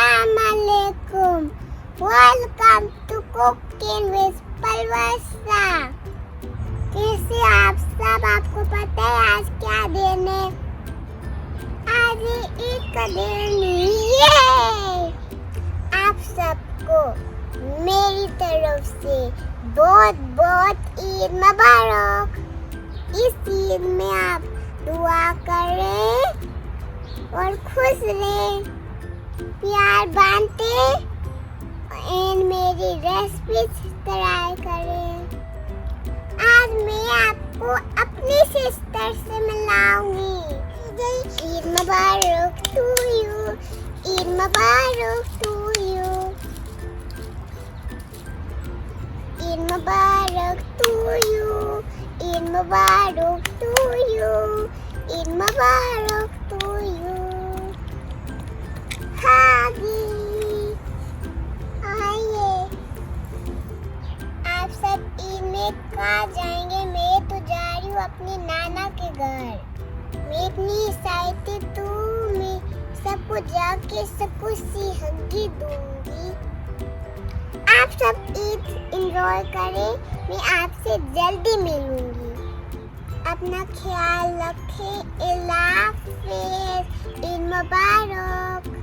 Assalamualaikum. Welcome to Cooking with Palwasha. कैसे आप सब? आपको पता है आज क्या दिन है? आज ईद का दिन है। आप सबको मेरी तरफ से बहुत बहुत ईद मुबारक। इस ईद में आप दुआ करें और खुश रहें, प्यार बांटे और मेरी रेसिपी ट्राई करें। आज मैं आपको अपनी सिस्टर से मिलाऊंगी। ईद मुबारक टू यू, ईद मुबारक टू यू, ईद मुबारक टू यू, ईद मुबारक टू यू, ईद मुबारक टू यू। आइए, आप सब ईद में कहाँ जाएंगे? मैं तो जा रही हूँ अपने नाना के घर। मैं इतनी एक्साइटेड तो मैं सबको जाके सबको हग्गी दूंगी। आप सब ईद एंजॉय करें। मैं आपसे जल्दी मिलूंगी। अपना ख्याल रखें। अल्लाह हाफिज़। ईद मुबारक।